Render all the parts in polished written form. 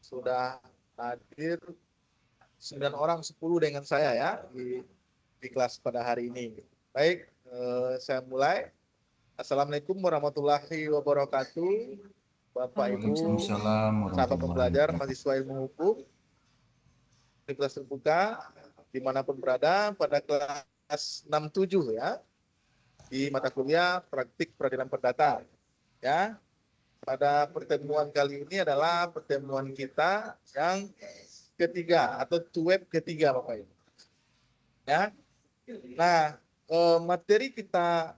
sudah hadir 9 orang 10 dengan saya ya di kelas pada hari ini. Baik, saya mulai. Assalamualaikum warahmatullahi wabarakatuh. Bapak Ibu, Waalaikumsalam sahabat warahmatullahi pembelajar, wabarakatuh. mahasiswa ilmu hukum, di kelas terbuka, dimanapun berada, pada kelas 67 ya, di mata kuliah praktik peradilan perdata. Ya, pada pertemuan kali ini adalah pertemuan kita yang ketiga atau web ketiga Bapak Ibu. Ya. Nah, materi kita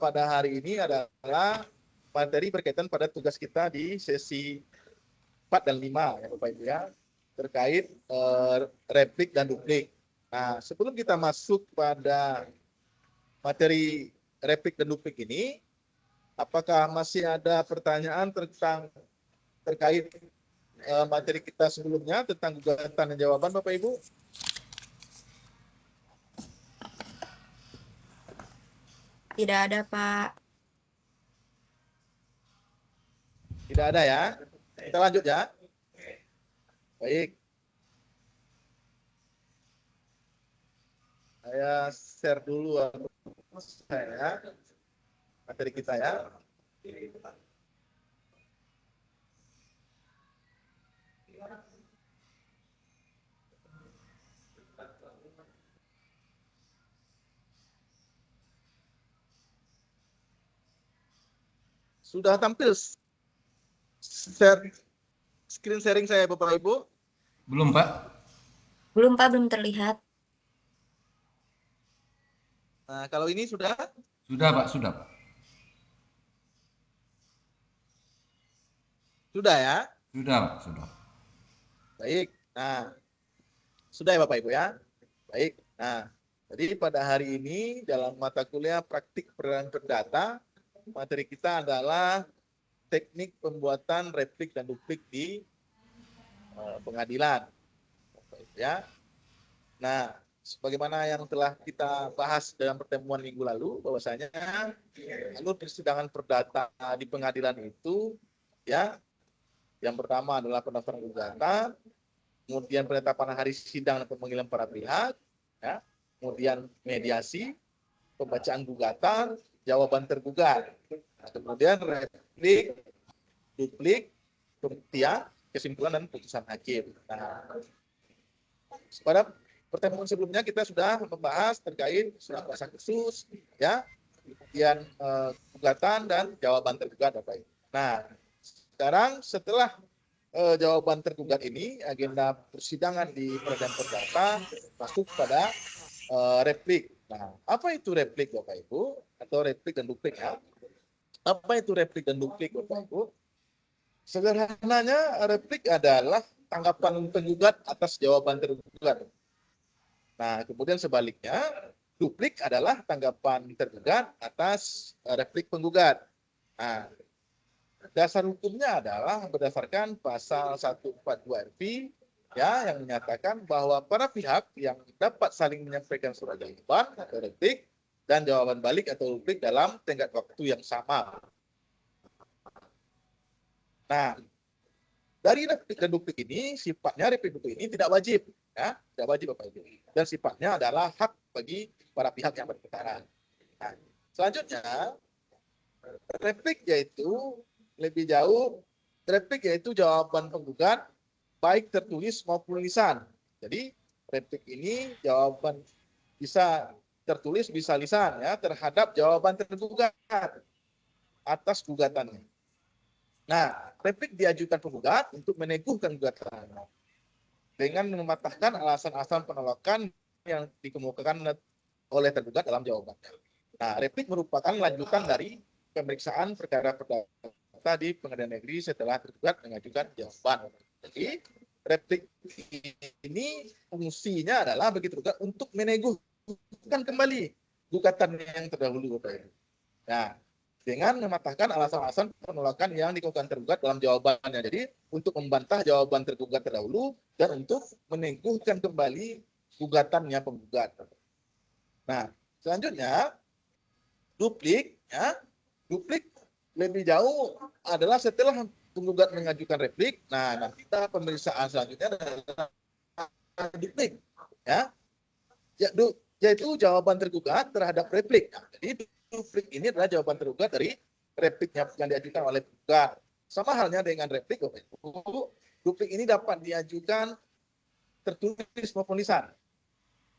pada hari ini adalah materi berkaitan pada tugas kita di sesi 4 dan 5 ya Bapak Ibu ya, terkait replik dan duplik. Nah, sebelum kita masuk pada materi replik dan duplik ini, apakah masih ada pertanyaan terkait materi kita sebelumnya tentang gugatan dan jawaban Bapak Ibu? Tidak ada, Pak. Tidak ada ya. Kita lanjut ya. Baik. Saya share dulu saya materi kita ya. Sudah tampil screen sharing saya Bapak Ibu? Belum, Pak? Belum, Pak. Belum terlihat. Nah, kalau ini sudah? Sudah, Pak. Sudah, Pak. Sudah ya? Sudah, Pak. Sudah. Baik. Nah, sudah ya Bapak Ibu ya? Baik. Nah, jadi pada hari ini dalam mata kuliah praktik peradilan perdata, materi kita adalah teknik pembuatan replik dan duplik di pengadilan. Ya. Nah, sebagaimana yang telah kita bahas dalam pertemuan minggu lalu, bahwasanya alur persidangan perdata di pengadilan itu, ya, yang pertama adalah pendaftaran gugatan, kemudian penetapan hari sidang dan pemanggilan para pihak, ya, kemudian mediasi, pembacaan gugatan, jawaban tergugat, kemudian replik, duplik, pembuktian, kesimpulan dan putusan hakim. Nah, pada pertemuan sebelumnya kita sudah membahas terkait surat kuasa khusus, ya, kemudian gugatan dan jawaban tergugat, Bapak Ibu. Nah, sekarang setelah jawaban tergugat ini, agenda persidangan di peradilan perdata masuk pada replik. Nah, apa itu replik Bapak Ibu? Atau replik dan duplik ya? Apa itu replik dan duplik Bapak Ibu? Sederhananya replik adalah tanggapan penggugat atas jawaban tergugat. Nah, kemudian sebaliknya, duplik adalah tanggapan tergugat atas replik penggugat. Nah, dasar hukumnya adalah berdasarkan pasal 142 RP ya, yang menyatakan bahwa para pihak yang dapat saling menyampaikan surat jawaban atau replik dan jawaban balik atau duplik dalam tenggat waktu yang sama. Nah, dari replik dan duplik ini, sifatnya replik duplik ini tidak wajib, ya, tidak wajib Bapak Ibu. Dan sifatnya adalah hak bagi para pihak yang berperkara. Nah, selanjutnya, replik yaitu lebih jauh, replik yaitu jawaban penggugat baik tertulis maupun lisan. Jadi replik ini jawaban bisa tertulis bisa lisan ya terhadap jawaban tergugat atas gugatannya. Nah, replik diajukan penggugat untuk meneguhkan gugatan dengan mematahkan alasan-alasan penolakan yang dikemukakan oleh tergugat dalam jawabannya. Nah, replik merupakan lanjutan dari pemeriksaan perkara perdata di pengadilan negeri setelah tergugat mengajukan jawaban. Jadi, replik ini fungsinya adalah bagi tergugat untuk meneguhkan kembali gugatan yang terdahulu, Bapak Ibu. Nah, dengan mematahkan alasan-alasan penolakan yang dikemukakan tergugat dalam jawabannya. Jadi, untuk membantah jawaban tergugat terdahulu dan untuk meneguhkan kembali gugatannya penggugat. Nah, selanjutnya duplik, ya, duplik lebih jauh adalah setelah penggugat mengajukan replik, nah nanti tahap pemeriksaan selanjutnya adalah duplik, ya, yaitu jawaban tergugat terhadap replik. Nah, jadi duplik ini adalah jawaban tergugat dari replik yang diajukan oleh penggugat. Sama halnya dengan replik, Bapak Ibu, duplik ini dapat diajukan tertulis maupun lisan.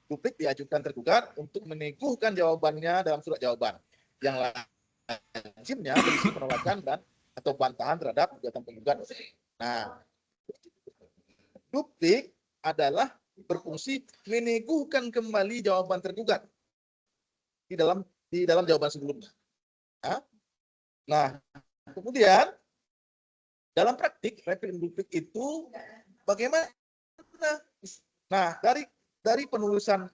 Duplik diajukan tergugat untuk meneguhkan jawabannya dalam surat jawaban yang lazimnya berisi penolakan dan atau bantahan terhadap gugatan penggugat. Nah, duplik adalah berfungsi meneguhkan kembali jawaban tergugat di dalam jawaban sebelumnya. Nah, kemudian dalam praktik replik dan duplik itu bagaimana? Nah, dari penulisan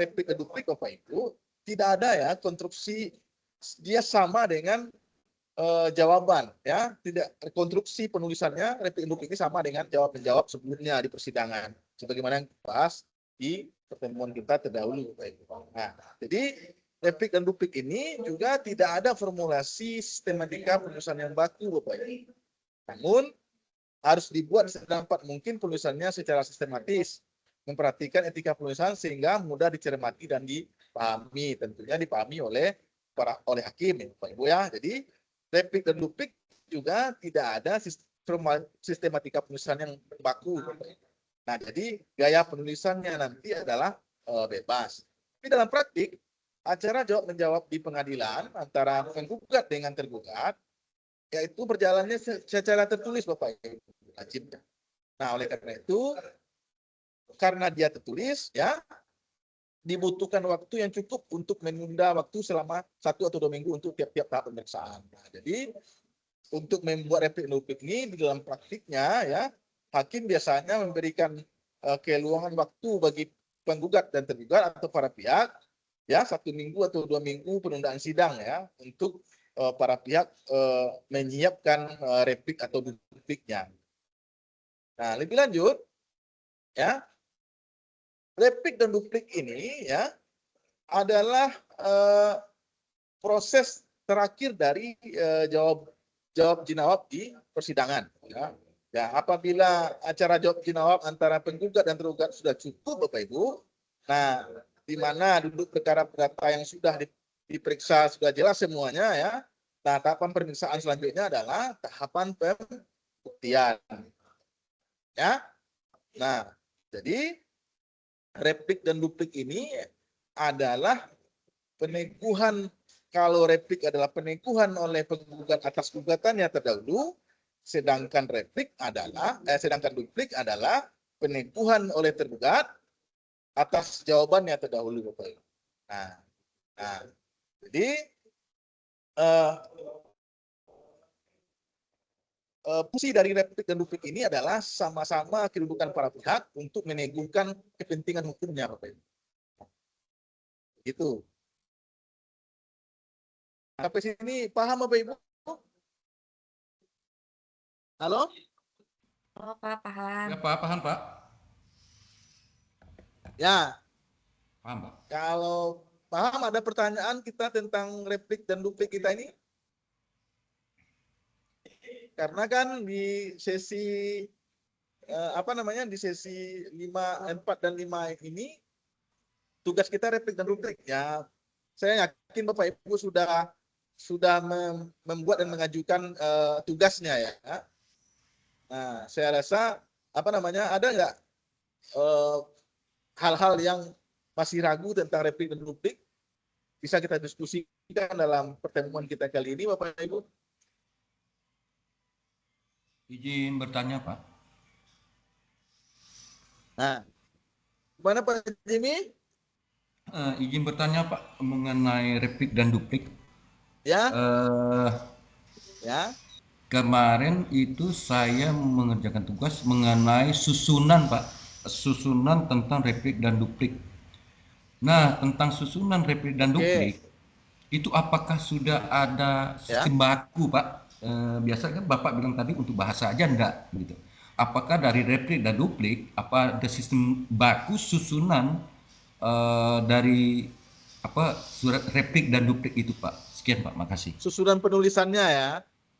replik dan duplik, Bapak Ibu, tidak ada ya konstruksi dia sama dengan jawaban, ya, tidak, konstruksi penulisannya replik dan duplik ini sama dengan jawab menjawab sebelumnya di persidangan, sebagaimana yang dibahas di pertemuan kita terdahulu, Bapak Ibu. Nah, jadi replik dan duplik ini juga tidak ada formulasi sistematika penulisan yang baku, Bapak Ibu. Namun harus dibuat sedapat mungkin penulisannya secara sistematis, memperhatikan etika penulisan sehingga mudah dicermati dan dipahami, tentunya dipahami oleh hakim, ya, Bapak Ibu ya. Jadi replik dan duplik juga tidak ada sistematika penulisan yang baku. Nah, jadi gaya penulisannya nanti adalah bebas. Tapi dalam praktik, acara jawab menjawab di pengadilan antara penggugat dengan tergugat, yaitu berjalannya secara tertulis, Bapak Ibu, wajibnya. Nah, oleh karena itu, karena dia tertulis, ya, dibutuhkan waktu yang cukup untuk menunda waktu selama 1 atau 2 minggu untuk tiap-tiap tahap pemeriksaan. Nah, jadi untuk membuat replik dan duplik ini di dalam praktiknya, ya, hakim biasanya memberikan keluangan waktu bagi penggugat dan tergugat atau para pihak, ya, 1 minggu atau 2 minggu penundaan sidang, ya, untuk para pihak menyiapkan replik atau dupliknya. Nah, lebih lanjut, ya, replik dan duplik ini, ya, adalah proses terakhir dari jawab jinawab di persidangan. Ya. Ya, apabila acara jawab jinawab antara penggugat dan tergugat sudah cukup, Bapak Ibu, nah, di mana duduk perkara perdata yang sudah diperiksa sudah jelas semuanya, ya. Nah, tahapan pemeriksaan selanjutnya adalah tahapan pembuktian. Ya. Nah, jadi replik dan duplik ini adalah peneguhan, kalau replik adalah peneguhan oleh penggugat atas gugatannya terdahulu, sedangkan duplik adalah peneguhan oleh tergugat atas jawabannya terdahulu, Bapak. Nah, jadi fungsi dari replik dan duplik ini adalah sama-sama kedudukan para pihak untuk meneguhkan kepentingan hukumnya, Bapak Ibu. Gitu. Sampai sini paham, Bapak Ibu? Halo? Oh, Pak, paham. Ya, Pak, paham, Pak. Ya. Paham, Pak. Kalau paham, ada pertanyaan kita tentang replik dan duplik kita ini? Karena kan di sesi di sesi 4 dan 5 ini tugas kita replik dan duplik, ya. Saya yakin Bapak Ibu sudah membuat dan mengajukan tugasnya, ya. Nah, saya rasa ada nggak hal-hal yang masih ragu tentang replik dan duplik? Bisa kita diskusikan dalam pertemuan kita kali ini, Bapak Ibu. Izin bertanya, Pak. Nah, gimana Pak Jimmy? Izin bertanya, Pak, mengenai replik dan duplik. Ya. Ya. Kemarin itu saya mengerjakan tugas mengenai susunan, Pak. Susunan tentang replik dan duplik. Nah, tentang susunan replik dan duplik, itu apakah sudah ada sistem baku, Pak? Biasanya Bapak bilang tadi untuk bahasa aja enggak, gitu. Apakah dari replik dan duplik, apa ada sistem baku susunan dari surat replik dan duplik itu, Pak? Sekian, Pak, makasih. Susunan penulisannya, ya.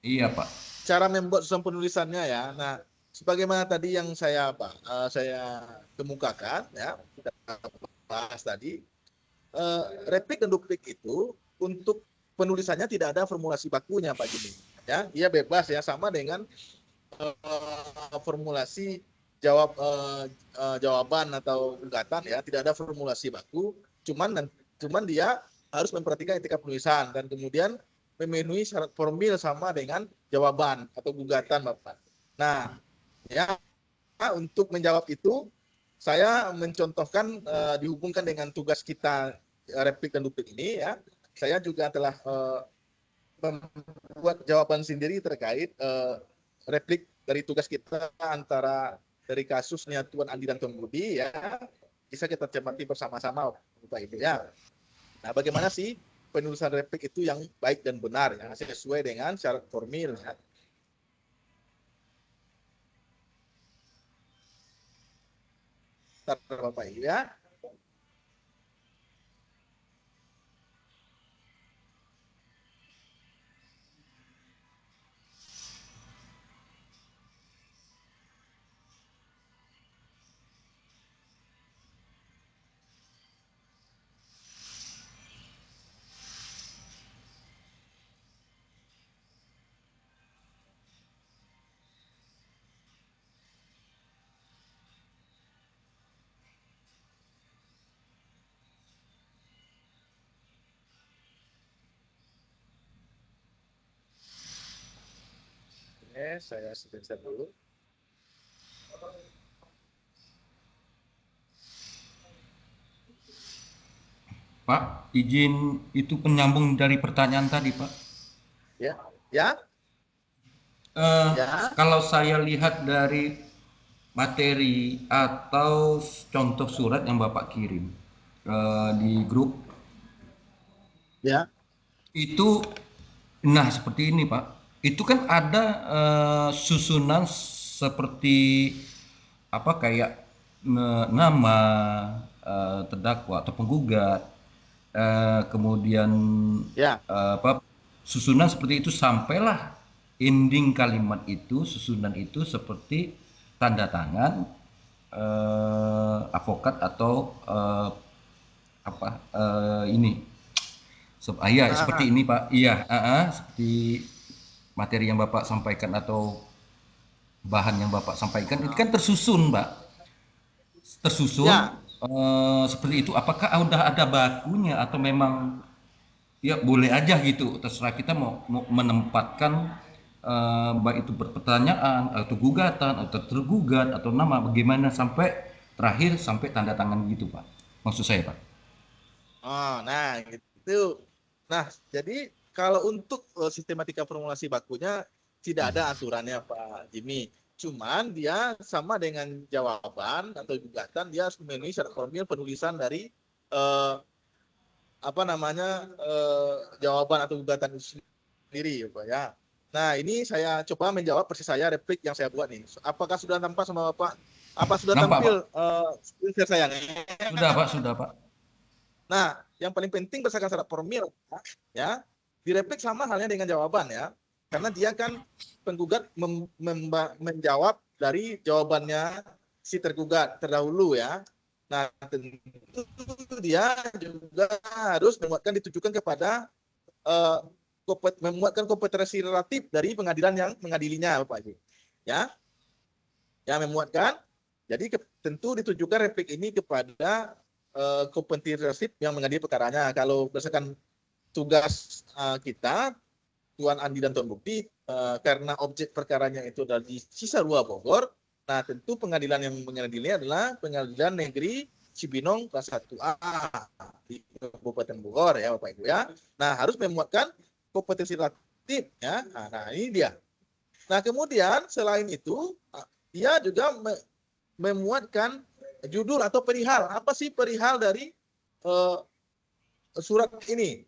Iya, Pak. cara membuat susunan penulisannya ya. Nah, sebagaimana tadi yang saya kemukakan ya, kita bahas tadi, replik dan duplik itu untuk penulisannya tidak ada formulasi bakunya Pak Jimmy. Ya, dia bebas ya, sama dengan formulasi jawaban atau gugatan ya, tidak ada formulasi baku, cuman dia harus memperhatikan etika penulisan dan kemudian memenuhi syarat formil sama dengan jawaban atau gugatan Bapak. Nah, ya untuk menjawab itu saya mencontohkan dihubungkan dengan tugas kita replik dan duplik ini ya. Saya juga telah membuat jawaban sendiri terkait replik dari tugas kita antara dari kasusnya Tuan Andi dan Tuan Budi ya, bisa kita cermati bersama-sama Bapak Ibu ya. Nah, bagaimana sih penulisan replik itu yang baik dan benar ya, sesuai dengan syarat formil ya. Bapak Ibu ya. Oke, saya sebentar dulu. Pak, izin itu penyambung dari pertanyaan tadi, Pak. Ya, ya, Eh, ya, Kalau saya lihat dari materi atau contoh surat yang Bapak kirim di grup, ya. itu, nah seperti ini Pak, itu kan ada susunan seperti apa kayak nama terdakwa atau penggugat, kemudian Ya, apa susunan seperti itu sampailah ending kalimat itu, susunan itu seperti tanda tangan advokat atau apa ini. Iya, seperti nah, ini Pak. Iya, seperti materi yang Bapak sampaikan atau bahan yang Bapak sampaikan itu kan tersusun, Pak. Tersusun ya. seperti itu. Apakah udah ada bakunya atau memang ya boleh aja gitu. Terserah kita mau menempatkan baik itu pertanyaan atau gugatan atau tergugat atau nama bagaimana sampai terakhir sampai tanda tangan gitu, Pak. Maksud saya, Pak. Oh, nah gitu. Nah, jadi kalau untuk sistematika formulasi bakunya tidak ada aturannya Pak Jimmy. Cuman dia sama dengan jawaban atau gugatan, dia harus memenuhi syarat formil penulisan dari eh, apa namanya jawaban atau gugatan itu sendiri ya Pak ya. Nah, ini saya coba menjawab persis saya replik yang saya buat nih. Apakah sudah tampak sama Bapak? Apa sudah Nampak, Pak? tampil screen share saya nih? Sudah, Pak, sudah, Pak. Nah, yang paling penting berdasarkan syarat formil ya, direplik sama halnya dengan jawaban ya. Karena dia kan penggugat menjawab dari jawabannya si tergugat terdahulu ya. Nah, tentu dia juga harus ditujukan kepada uh, memuatkan kompetensi relatif dari pengadilan yang mengadilinya, Bapak Haji. Ya, yang memuatkan. Jadi tentu ditujukan replik ini kepada kompetensi relatif yang mengadili perkaranya. Kalau berdasarkan tugas kita, Tuan Andi dan Tuan Bukti, karena objek perkaranya itu adalah di Cisarua Bogor, nah tentu pengadilan yang mengadilinya adalah Pengadilan Negeri Cibinong kelas 1A di Kabupaten Bogor ya Bapak Ibu ya. Nah harus memuatkan kompetensi relatif ya. Nah ini dia. Nah kemudian selain itu dia juga memuatkan judul atau perihal. Apa sih perihal dari surat ini?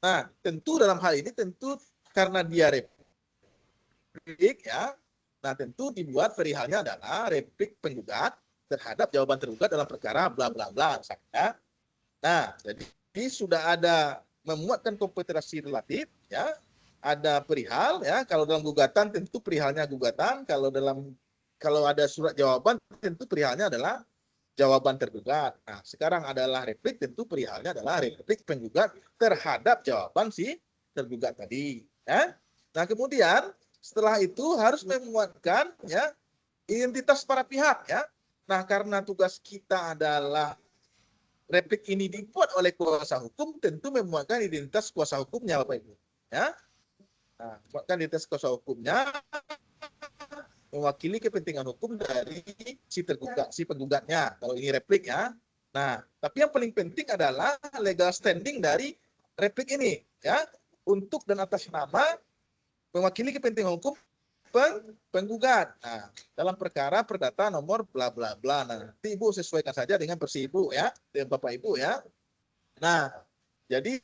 Nah, tentu dalam hal ini tentu karena dia replik ya. Nah, tentu dibuat perihalnya adalah replik penggugat terhadap jawaban tergugat dalam perkara bla bla bla misalnya. Nah, jadi sudah ada memuatkan kompetensi relatif ya. ada perihal ya, kalau dalam gugatan tentu perihalnya gugatan, kalau ada surat jawaban tentu perihalnya adalah jawaban tergugat. Nah, sekarang adalah replik, tentu perihalnya adalah replik penggugat terhadap jawaban si tergugat tadi ya. Nah, kemudian setelah itu harus memuatkan ya identitas para pihak ya. Nah, karena tugas kita adalah replik ini dibuat oleh kuasa hukum, tentu memuatkan identitas kuasa hukumnya Bapak Ibu ya. Nah, memuatkan identitas kuasa hukumnya mewakili kepentingan hukum dari si tergugat, si penggugatnya. Kalau ini replik ya. Nah, tapi yang paling penting adalah legal standing dari replik ini ya, untuk dan atas nama mewakili kepentingan hukum penggugat. Nah, dalam perkara perdata nomor bla bla bla. Nah, nanti Ibu sesuaikan saja dengan versi Ibu ya, dengan Bapak Ibu ya. Nah, jadi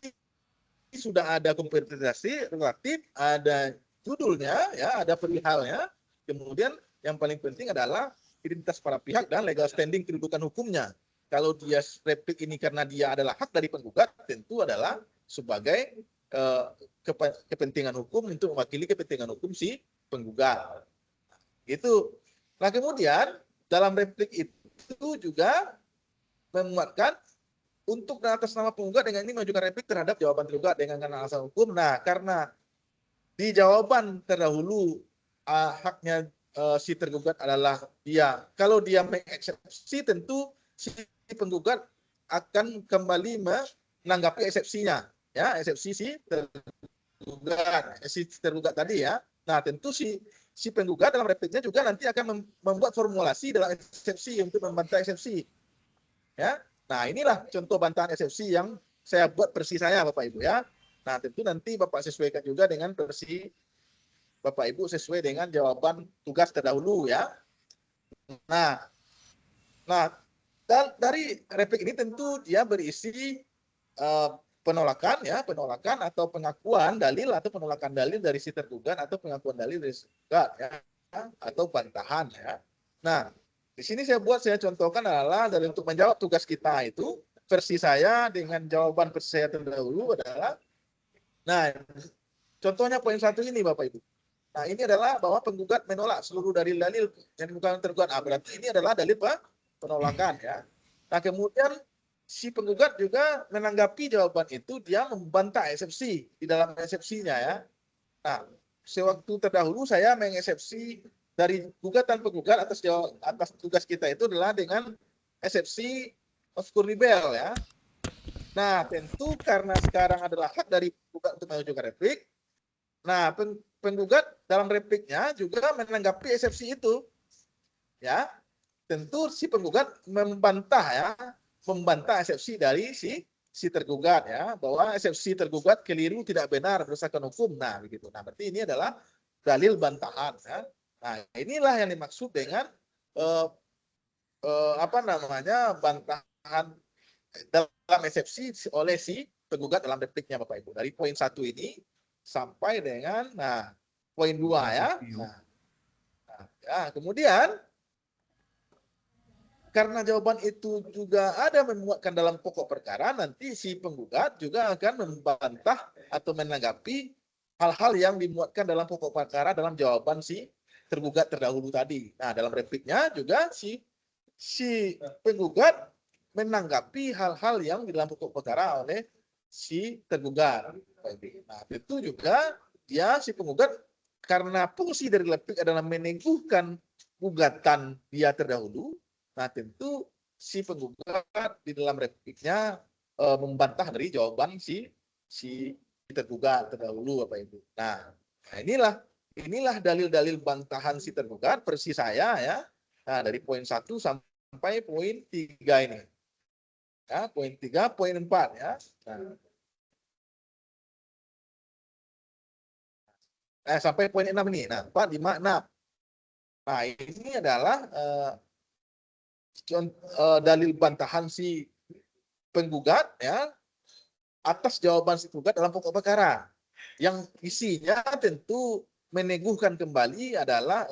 sudah ada kompensasi relatif, ada judulnya ya, ada perihalnya. Kemudian yang paling penting adalah identitas para pihak dan legal standing kedudukan hukumnya. Kalau dia replik ini karena dia adalah hak dari penggugat, tentu adalah sebagai kepentingan hukum untuk mewakili kepentingan hukum si penggugat. Gitu. Nah, kemudian dalam replik itu juga memuatkan untuk dan atas nama penggugat dengan ini mengajukan replik terhadap jawaban tergugat dengan alasan hukum. Nah, karena di jawaban terdahulu haknya si tergugat adalah dia. Kalau dia mengeksepsi, tentu si penggugat akan kembali menanggapi eksepsinya, ya, eksepsi si tergugat tadi ya. Nah, tentu si penggugat dalam repliknya juga nanti akan membuat formulasi dalam eksepsi untuk membantah eksepsi, ya. Nah, inilah contoh bantahan eksepsi yang saya buat versi saya, Bapak Ibu ya. Nah, tentu nanti Bapak sesuaikan juga dengan versi Bapak Ibu sesuai dengan jawaban tugas terdahulu ya. Nah, dan dari replik ini tentu dia berisi penolakan ya, penolakan atau pengakuan dalil atau penolakan dalil dari si tergugat atau pengakuan dalil dari si tergugat ya, atau bantahan ya. Nah, di sini saya contohkan adalah dari untuk menjawab tugas kita itu versi saya dengan jawaban versi saya terdahulu adalah, nah, contohnya poin 1 ini Bapak Ibu. Nah, ini adalah bahwa penggugat menolak seluruh dalil-dalil yang dimukakan tergugat. Nah, berarti ini adalah dalil penolakan ya. Nah, kemudian si penggugat juga menanggapi jawaban itu, dia membantah eksepsi di dalam eksepsinya ya. Nah, sewaktu terdahulu saya mengeksepsi dari gugatan penggugat atas tugas kita itu adalah dengan eksepsi obscur libel ya. Nah, tentu karena sekarang adalah hak dari penggugat untuk mengajukan replik. Nah, penggugat dalam repliknya juga menanggapi eksepsi itu. Ya. Tentu si penggugat membantah eksepsi dari si tergugat ya, bahwa eksepsi tergugat keliru, tidak benar berdasarkan hukum. Nah, begitu. Nah, berarti ini adalah dalil bantahan ya. Nah, inilah yang dimaksud dengan bantahan dalam eksepsi oleh si penggugat dalam repliknya Bapak Ibu. Dari poin 1 ini sampai dengan poin 2 ya. Kemudian karena jawaban itu juga ada memuatkan dalam pokok perkara, nanti si penggugat juga akan membantah atau menanggapi hal-hal yang dimuatkan dalam pokok perkara dalam jawaban si tergugat terdahulu tadi. Nah, dalam repliknya juga si penggugat menanggapi hal-hal yang di dalam pokok perkara oleh si tergugat. Nah, itu juga si penggugat, karena fungsi dari replik adalah meneguhkan gugatan dia terdahulu. Nah, tentu si penggugat di dalam repliknya membantah dari jawaban si tergugat terdahulu Bapak Ibu. Nah, inilah dalil-dalil bantahan si tergugat versi saya ya. Nah, dari poin 1 sampai poin 3 ini. Ya, poin 3, poin 4 ya. Sampai poin 6 ini. Nah, 4, 5, 6. Nah, ini adalah dalil bantahan si penggugat ya atas jawaban si penggugat dalam pokok perkara, yang isinya tentu meneguhkan kembali adalah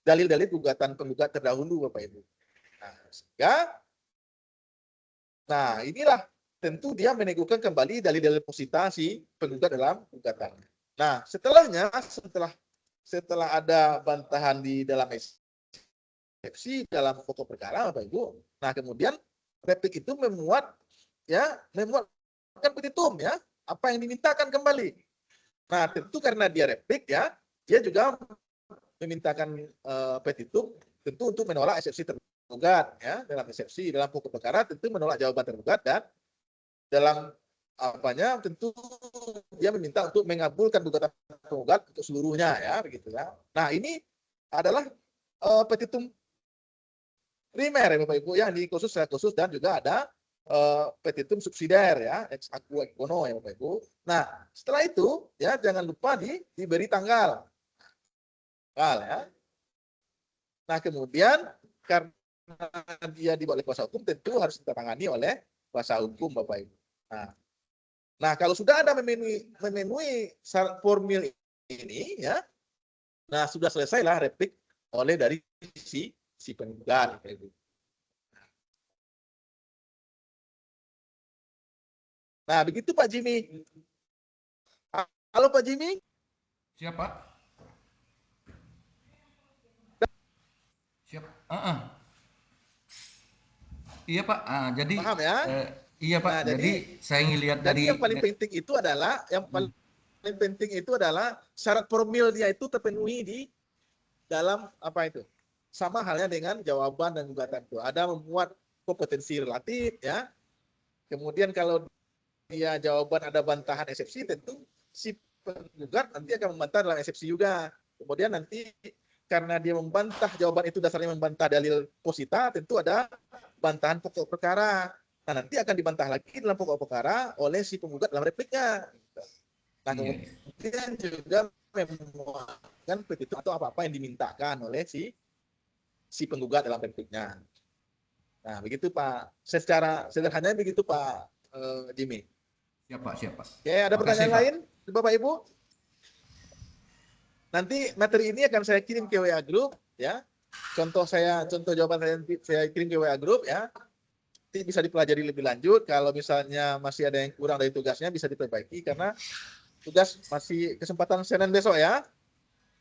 dalil-dalil gugatan penggugat terdahulu Bapak Ibu. Nah, inilah tentu dia meneguhkan kembali dalil-dalil posita si penggugat dalam gugatan. Nah, setelah ada bantahan di dalam eksepsi dalam pokok perkara, Bapak Ibu. Nah, kemudian replik itu memuatkan petitum ya, apa yang dimintakan kembali. Nah, tentu karena dia replik ya, dia juga memintakan petitum tentu untuk menolak eksepsi tergugat ya, dalam eksepsi dalam pokok perkara tentu menolak jawaban tergugat, dan dalam apanya tentu dia meminta untuk mengabulkan gugatan penggugat untuk seluruhnya ya, begitu ya. Nah, ini adalah petitum primer ya Bapak Ibu ya, di khusus dan juga ada petitum subsidiar ya, ex aequo ex bono ya Bapak Ibu. Nah, setelah itu ya jangan lupa diberi tanggal ya. Nah, kemudian karena dia dibuat oleh kuasa hukum tentu harus ditandatangani oleh kuasa hukum Bapak Ibu. Nah, kalau sudah ada memenuhi syarat formil ini ya, nah sudah selesailah replik oleh dari si penggugat. Nah, begitu Pak Jimmy. Halo Pak Jimmy. Siapa? Siap. Iya Pak. Jadi Paham ya? iya Pak. Nah, jadi saya ngelihat jadi dari yang paling penting itu adalah syarat formil dia itu terpenuhi di dalam apa itu? Sama halnya dengan jawaban dan gugatan itu. Ada memuat kompetensi relatif ya. Kemudian kalau dia jawaban ada bantahan eksepsi, tentu si penggugat nanti akan membantah dalam eksepsi juga. Kemudian nanti karena dia membantah jawaban itu dasarnya membantah dalil posita, tentu ada bantahan pokok perkara. Nah, nanti akan dibantah lagi dalam pokok perkara oleh si penggugat dalam repliknya. Nah, kemudian juga memuatkan petitum atau apa-apa yang dimintakan oleh si penggugat dalam repliknya. Nah, begitu Pak. Secara sederhananya begitu Pak Jimmy. Siap. Oke, ada pertanyaan lain Bapak Ibu? Nanti materi ini akan saya kirim ke WA Group ya. Contoh jawaban saya kirim ke WA Group ya. Nanti bisa dipelajari lebih lanjut. Kalau misalnya masih ada yang kurang dari tugasnya bisa diperbaiki karena tugas masih kesempatan Senin besok ya.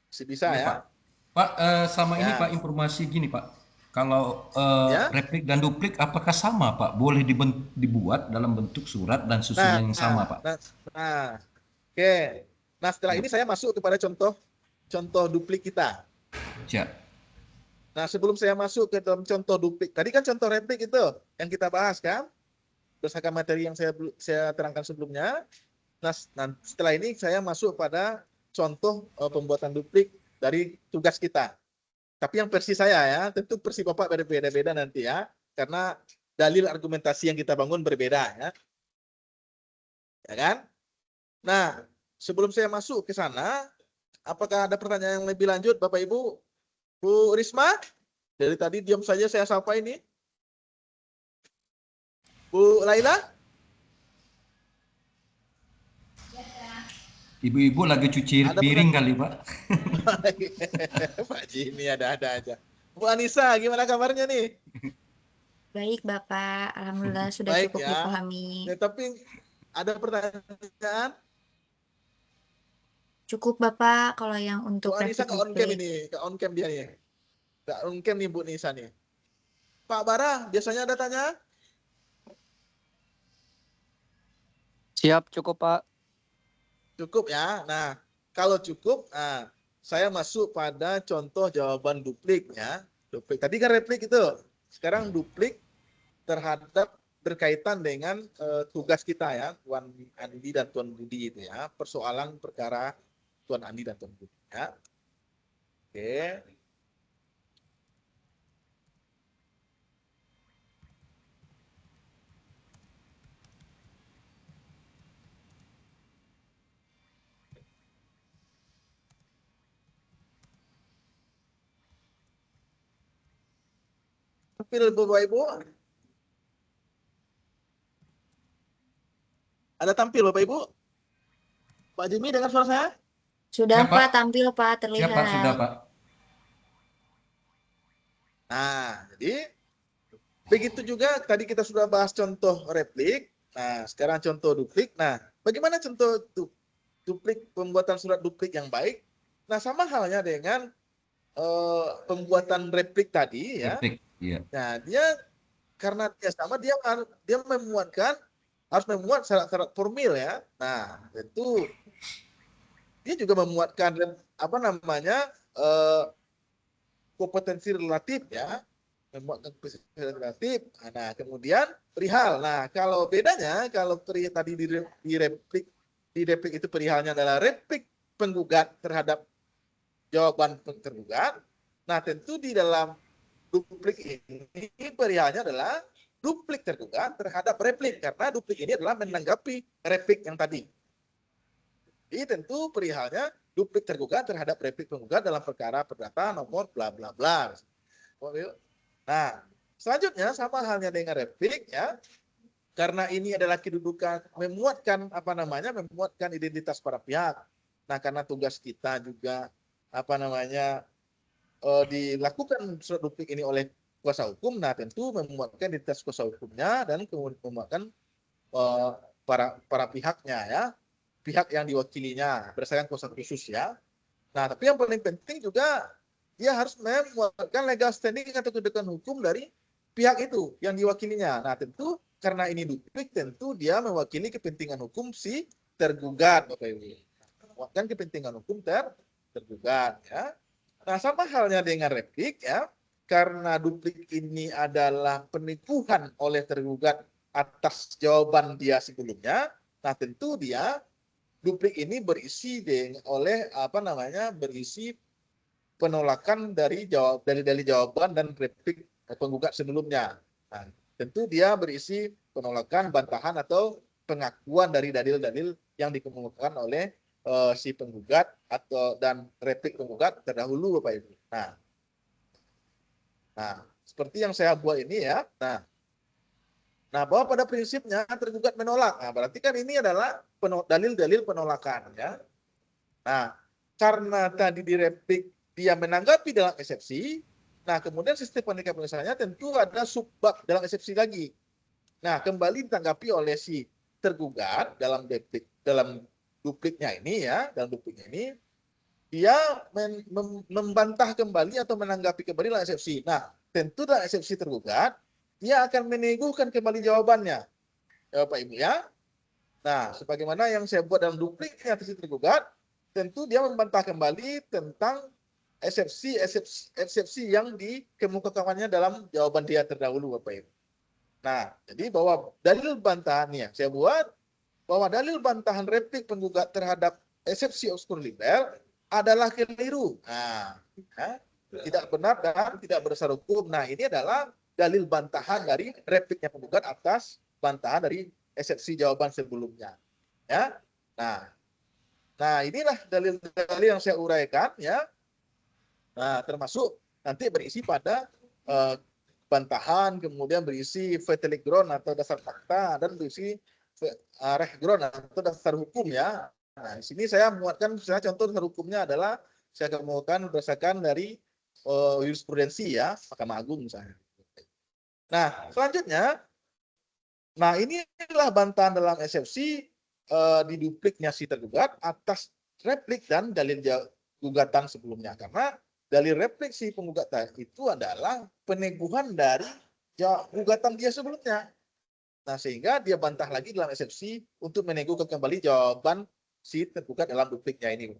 Masih bisa ya. Pak, sama ya. ini Pak informasi gini Pak. Kalau ya. replik dan duplik apakah sama Pak? Boleh dibuat dalam bentuk surat dan susunan yang sama Pak? Oke. Nah, setelah ini saya masuk kepada contoh duplik kita. Siap. Nah, sebelum saya masuk ke dalam contoh duplik, tadi kan contoh replik itu yang kita bahas kan, berdasarkan materi yang saya terangkan sebelumnya. Nah, setelah ini saya masuk pada contoh pembuatan duplik dari tugas kita. Tapi yang versi saya ya, tentu versi Bapak berbeda-beda nanti ya, karena dalil argumentasi yang kita bangun berbeda ya. Ya kan? Nah, sebelum saya masuk ke sana, apakah ada pertanyaan yang lebih lanjut Bapak Ibu? Bu Risma? Dari tadi diam saja saya sapa ini. Bu Laila? Ibu-ibu lagi cuci piring kali Pak. Pak Jimmy ada-ada aja. Bu Anissa, gimana kabarnya nih? Baik, Bapak. Alhamdulillah sudah Baik cukup ya. dipahami. Ya, tapi ada pertanyaan? Cukup, Bapak, kalau yang untuk Bu Anissa ke on cam replik. ini, ke on cam dia nih. Ke on cam nih Bu Nisa nih. Pak Bara, biasanya ada tanya? Siap, cukup Pak. Cukup ya. Nah, kalau cukup, saya masuk pada contoh jawaban duplik ya. Duplik. Tadi kan replik itu. Sekarang duplik terhadap berkaitan dengan tugas kita ya, Tuan Andi dan Tuan Budi itu ya. Persoalan perkara Tuan Andi dan Tuan Budi ya. Oke. Tampil Bapak Ibu. Ada tampil Bapak Ibu? Pak Jimmy dengar suara saya? Sudah, Siap, Pak. Pak, tampil, Pak, terlihat. Siap Pak, sudah Pak. Nah, jadi begitu juga tadi kita sudah bahas contoh replik. Nah, sekarang contoh duplik. Nah, bagaimana contoh pembuatan surat duplik yang baik. Nah, sama halnya dengan pembuatan replik tadi ya. Replik, iya. Nah, dia karena dia sama, dia harus memuat syarat-syarat formil ya. Nah, tentu dia juga memuatkan kompetensi relatif ya, memuatkan kompetensi relatif. Nah, kemudian perihal. Nah, kalau bedanya kalau tadi di replik itu perihalnya adalah replik penggugat terhadap jawaban tergugat. Nah, tentu di dalam duplik ini perihalnya adalah duplik tergugat terhadap replik, karena duplik ini adalah menanggapi replik yang tadi. Jadi tentu perihalnya duplik tergugat terhadap replik penggugat dalam perkara perdata nomor bla bla bla. Nah, selanjutnya sama halnya dengan replik ya. Karena ini adalah kedudukan memuatkan identitas para pihak. Nah, karena tugas kita juga dilakukan surat duplik ini oleh kuasa hukum, nah tentu memuatkan identitas kuasa hukumnya dan kemudian memuatkan para pihaknya ya, pihak yang diwakilinya berdasarkan kuasa khusus ya. Nah, tapi yang paling penting juga dia harus memuatkan legal standing atau kedudukan hukum dari pihak itu yang diwakilinya. Nah, tentu karena ini duplik, tentu dia mewakili kepentingan hukum si tergugat, Bapak Ibu. Memuatkan kepentingan hukum tergugat ya. Nah, sama halnya dengan replik ya, karena duplik ini adalah penipuan oleh tergugat atas jawaban dia sebelumnya. Nah, tentu dia duplik ini berisi berisi penolakan dari jawaban dan replik penggugat sebelumnya. Nah, tentu dia berisi penolakan, bantahan atau pengakuan dari dalil-dalil yang dikemukakan oleh si penggugat dan replik penggugat terdahulu, Bapak Ibu. Nah, seperti yang saya buat ini ya. Nah, bahwa pada prinsipnya tergugat menolak. Nah, berarti kan ini adalah dalil-dalil penolakan ya. Nah, karena tadi di replik dia menanggapi dalam eksepsi, nah kemudian sistem penyelesaiannya tentu ada subbab dalam eksepsi lagi. Nah, kembali ditanggapi oleh si tergugat dalam dupliknya ini ya, dalam dupliknya ini dia membantah kembali atau menanggapi kembali dalam eksepsi. Nah, tentu dalam eksepsi tergugat dia akan meneguhkan kembali jawabannya, ya Bapak Ibu ya. Nah, sebagaimana yang saya buat dalam dupliknya si tergugat, tentu dia membantah kembali tentang eksepsi yang dikemukakannya dalam jawaban dia terdahulu, Bapak Ibu. Nah, jadi bahwa dalil bantahannya saya buat bahwa dalil bantahan replik penggugat terhadap eksepsi obskur liber adalah keliru. Nah, tidak benar dan tidak berdasar hukum. Nah, ini adalah dalil bantahan dari repliknya penggugat atas bantahan dari eksepsi jawaban sebelumnya. Ya. Nah, inilah dalil-dalil yang saya uraikan ya. Nah, termasuk nanti berisi pada bantahan, kemudian berisi vetelic ground atau dasar fakta, dan berisi rehground atau dasar hukum ya. Nah, di sini saya muatkan misalnya contoh dasar hukumnya adalah saya kemukakan berdasarkan dari jurisprudensi ya, Mahkamah Agung misalnya. Nah, selanjutnya, nah inilah bantahan dalam eksepsi di dupliknya si tergugat atas replik dan dalil gugatan sebelumnya, karena dalil replik si penggugat itu adalah peneguhan dari gugatan dia sebelumnya. Nah, sehingga dia bantah lagi dalam eksepsi untuk meneguhkan kembali jawaban si tergugat dalam dupliknya ini.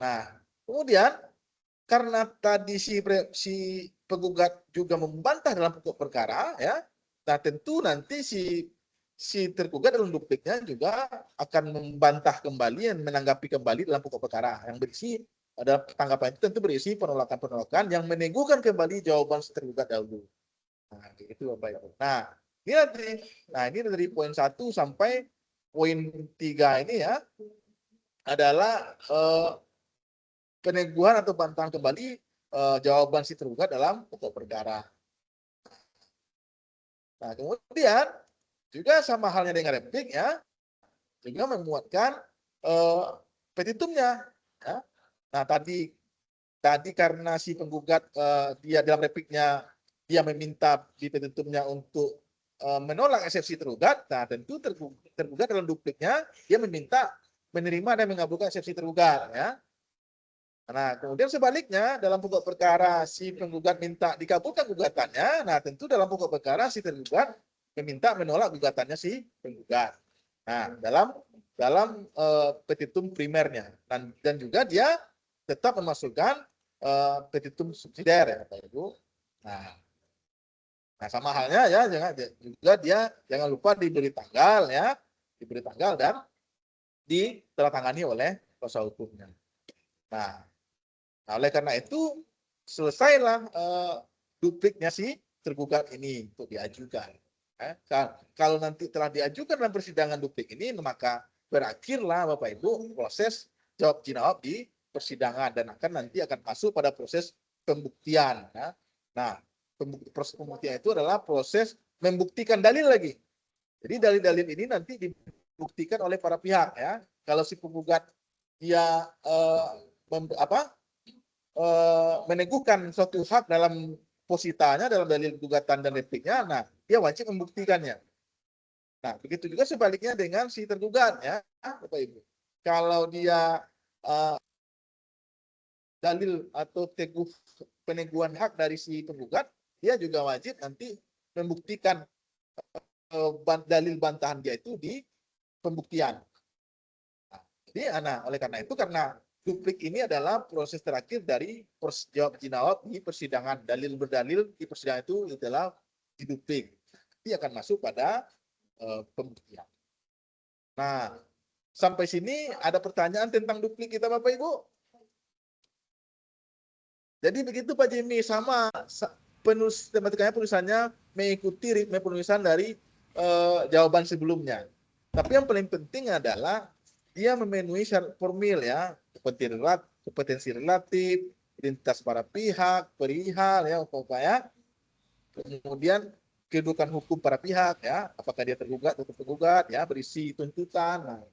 Nah, kemudian karena tadi si penggugat juga membantah dalam pokok perkara ya. Nah, tentu nanti si tergugat dalam dupliknya juga akan membantah kembali dan menanggapi kembali dalam pokok perkara yang berisi ada tanggapan itu tentu berisi penolakan-penolakan yang meneguhkan kembali jawaban si tergugat dahulu. Nah, itu Bapak Ibu. Nah, ini dari poin 1 sampai poin 3 ini ya adalah peneguhan atau bantahan kembali jawaban si tergugat dalam pokok perkara. Nah, kemudian juga sama halnya dengan replik ya, juga memuatkan petitumnya. Ya. Nah, tadi karena si penggugat dia dalam repliknya dia meminta di petitumnya untuk menolak eksepsi tergugat. Nah, tentu tergugat dalam dupliknya dia meminta menerima dan mengabulkan eksepsi tergugat, ya. Nah, kemudian sebaliknya dalam pokok perkara si penggugat minta dikabulkan gugatannya, nah tentu dalam pokok perkara si tergugat meminta menolak gugatannya si penggugat. Nah, dalam petitum primernya dan juga dia tetap memasukkan petitum subsidiar, ya Bapak Ibu. Nah, sama halnya ya juga dia jangan lupa diberi tanggal, ya, diberi tanggal dan ditandatangani oleh kuasa hukumnya. Nah, oleh karena itu selesailah dupliknya si tergugat ini untuk diajukan. Kalau nanti telah diajukan dalam persidangan duplik ini, maka berakhirlah Bapak Ibu proses jawab jawab di persidangan dan nanti akan masuk pada proses pembuktian. Ya. Nah, proses pembuktian itu adalah proses membuktikan dalil lagi. Jadi dalil-dalil ini nanti dibuktikan oleh para pihak, ya. Kalau si penggugat dia meneguhkan suatu hak dalam positanya, dalam dalil gugatan dan repliknya, nah dia wajib membuktikannya. Nah, begitu juga sebaliknya dengan si tergugat, ya, Bapak Ibu. Kalau dia dalil atau peneguhan hak dari si penggugat, dia juga wajib nanti membuktikan dalil bantahan dia itu di pembuktian. Nah, jadi, oleh karena itu, karena duplik ini adalah proses terakhir dari jawab di persidangan. Dalil berdalil di persidangan itu adalah diduplik. Dia akan masuk pada pembuktian. Nah, sampai sini ada pertanyaan tentang duplik kita, Bapak Ibu? Jadi begitu Pak Jimmy, sama tematikanya penulisannya mengikuti ritme penulisan dari jawaban sebelumnya. Tapi yang paling penting adalah dia memenuhi syarat formil, ya, kompetensi relatif, identitas para pihak, perihal, ya, pokoknya. Kemudian kedudukan hukum para pihak, ya, apakah dia tergugat atau tergugat, ya, berisi tuntutan, nah,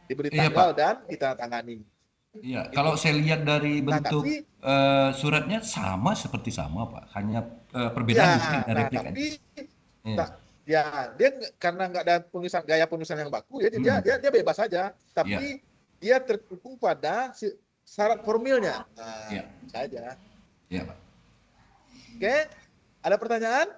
diberi tanggal dan kita tangani. Iya, kalau saya lihat dari bentuk tapi suratnya seperti sama Pak, hanya perbedaan duplik dan replik tapi aja. Ya, dia karena nggak ada gaya penulisan yang baku, ya dia bebas saja. Tapi dia terkungkung pada syarat formilnya. Nah, saja. Iya, Pak. Oke, ada pertanyaan?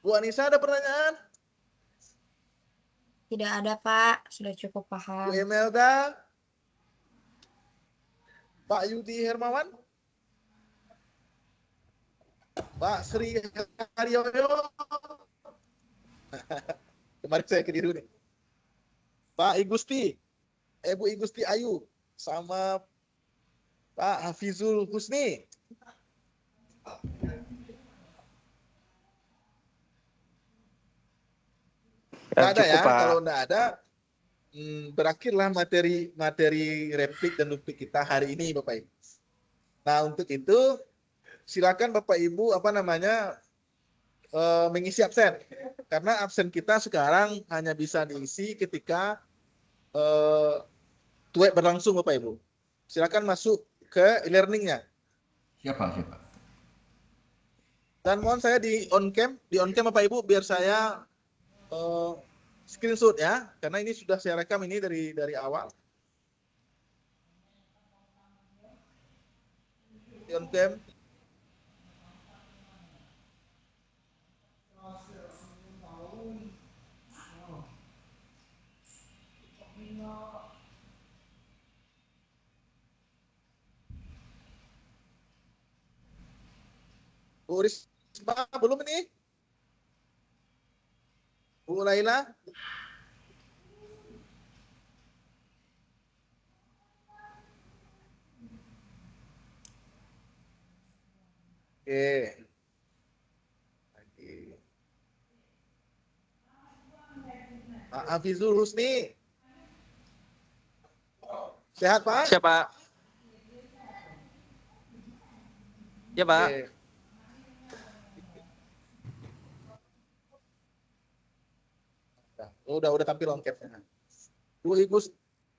Bu Anissa, ada pertanyaan? Tidak ada, Pak. Sudah cukup paham. Bu Emelda? Pak Yudi Hermawan? Pak Sri Haryoyo? Kemarin saya keliru nih. Pak Igusti? Bu Igusti Ayu? Sama Pak Hafizul Husni? Nggak ada, ya, Pak. kalau nggak ada, berakhirlah materi replik dan duplik kita hari ini, Bapak Ibu. Nah, untuk itu silakan Bapak Ibu mengisi absen, karena absen kita sekarang hanya bisa diisi ketika TUEP berlangsung, Bapak Ibu. Silakan masuk ke e-learningnya. Siapa? Dan mohon saya di on cam Bapak Ibu, biar saya screenshot, ya, karena ini sudah saya rekam ini dari awal. Di on cam. Bu Risma belum ini? Bu Laila? Oke. Pak Hafizul Husni. Sehat, Pak? Siapa? Ya, Pak. Oke. Udah tampil on cam-nya. Bu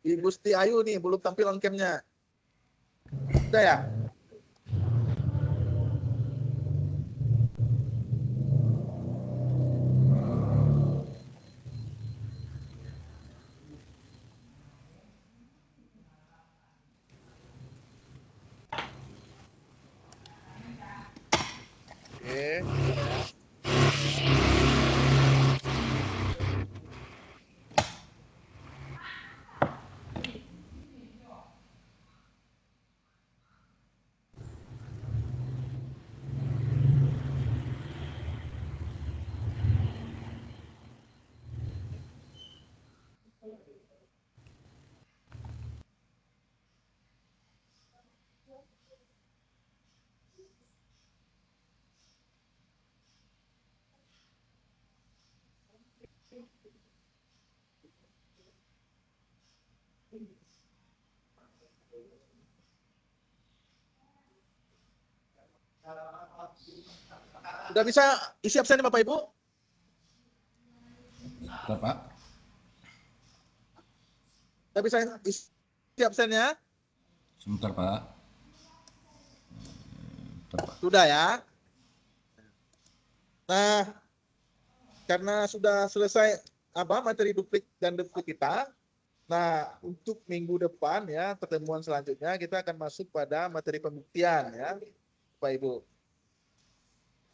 Ibu Siti Ayu nih belum tampil on cam-nya. Udah ya? Oke. Udah bisa isi absen Bapak Ibu? Bentar, Pak. Udah bisa isi absennya? Sebentar, Pak. Bentar, Pak. Sudah ya. Nah, karena sudah selesai materi duplik dan duplik kita, nah untuk minggu depan ya pertemuan selanjutnya kita akan masuk pada materi pembuktian ya, Bapak Ibu.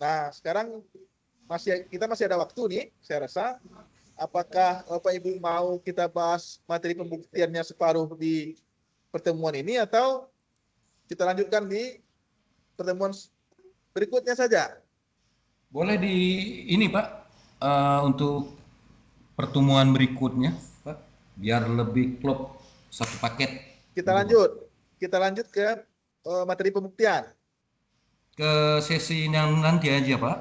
Nah, sekarang kita masih ada waktu nih, saya rasa. Apakah Bapak Ibu mau kita bahas materi pembuktiannya separuh di pertemuan ini atau kita lanjutkan di pertemuan berikutnya saja? Boleh di ini, Pak, untuk pertemuan berikutnya, Pak, biar lebih klop satu paket. Kita Gitu, Pak. lanjut. Kita lanjut ke materi pembuktian. Ke sesi yang nanti aja, Pak.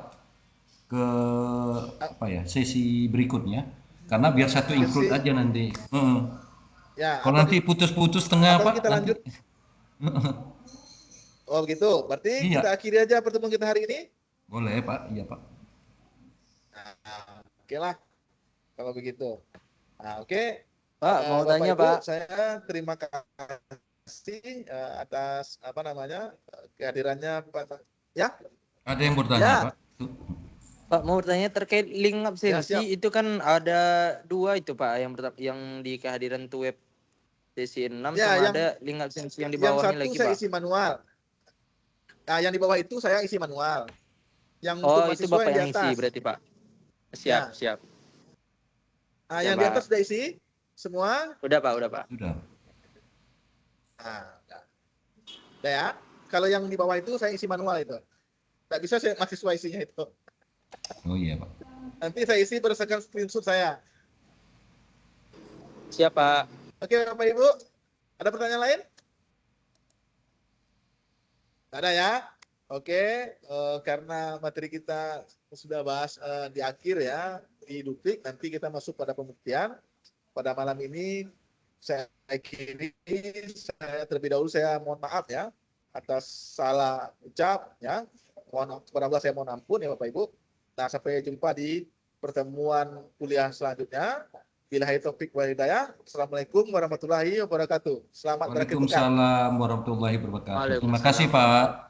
Ke apa ya? Sesi berikutnya. Karena biar satu include Sesi, aja nanti. Heeh. ya, Kalau nanti putus-putus tengah, atau Pak, kita nanti. lanjut. Oh gitu. Berarti Iya, kita akhiri aja pertemuan kita hari ini. boleh, Pak. Iya, Pak. Nah, oke lah kalau begitu. Nah, oke. Pak, mau Bapak tanya, Ibu, Pak. saya terima kasih atas kehadirannya Pak. Ya, Ada yang bertanya, ya, Pak? Tuh. Pak, mau bertanya terkait link ya absensi. siap. Itu kan ada dua itu, Pak. Yang di kehadiran tuh web sesi 6 Ya, sama ada link absensi yang di yang bawahnya satu lagi, saya Pak. isi manual. Nah, yang di bawah itu saya isi manual. Yang untuk Oh, itu mahasiswa Bapak yang di yang isi atas. berarti, Pak. Siap, Ya. siap. Nah, Ya, yang di Pak. atas sudah isi semua. Udah, Pak, udah, Pak. Sudah. Nah, udah ya. Kalau yang di bawah itu saya isi manual itu. Tidak bisa saya mahasiswa isinya itu. Oh iya, Pak. Nanti saya isi berdasarkan screenshot saya. Siap, Pak. Oke, Bapak Ibu. Ada pertanyaan lain? Tidak ada ya? Oke, karena materi kita sudah bahas di akhir ya, di duplik, nanti kita masuk pada pembuktian. Pada malam ini saya akhiri, saya terlebih dahulu saya mohon maaf ya atas salah ucap ya. Mohon kepada Allah saya mohon ampun ya Bapak Ibu. Nah, sampai jumpa di pertemuan kuliah selanjutnya. Billahi taufik wal hidayah. Assalamualaikum warahmatullahi wabarakatuh. Selamat berakhir pekan. Waalaikumsalam warahmatullahi wabarakatuh. Terima kasih, Waalaikumsalam. Pak.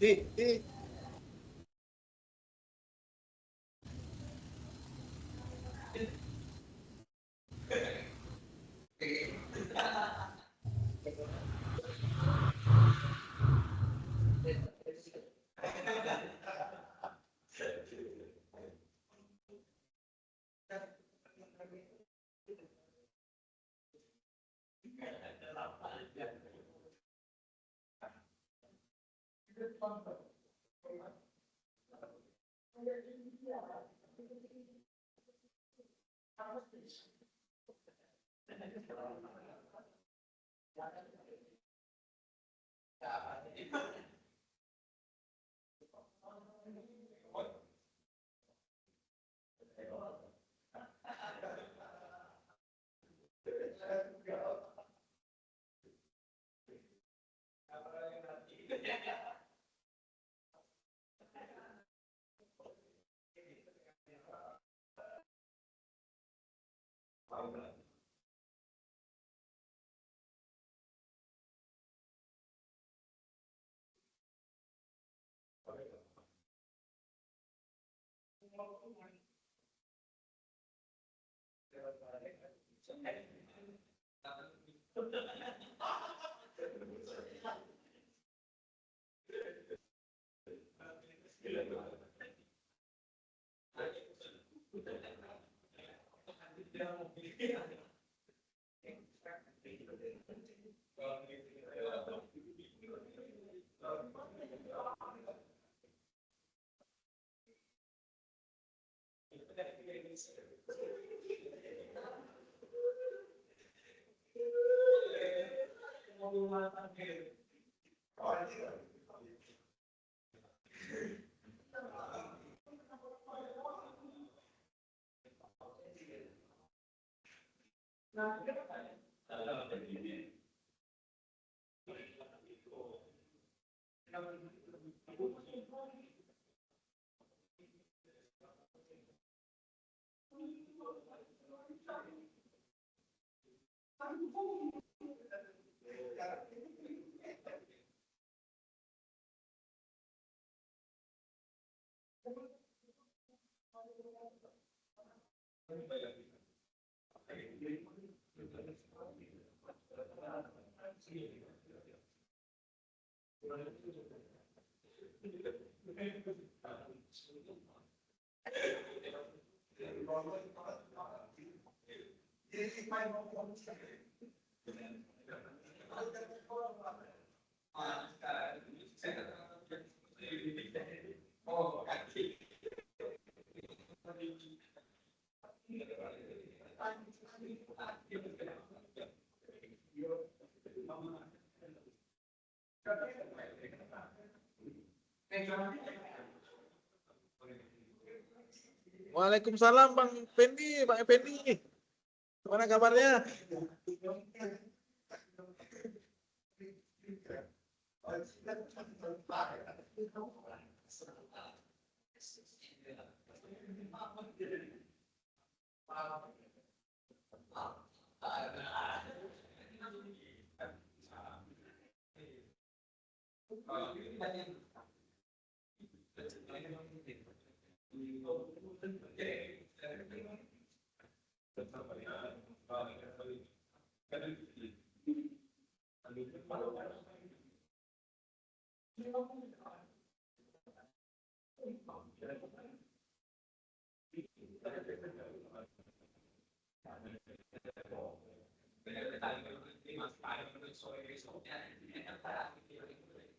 Di Waalaikumsalam Bang Fendi, Bang Effendi. Gimana kabarnya?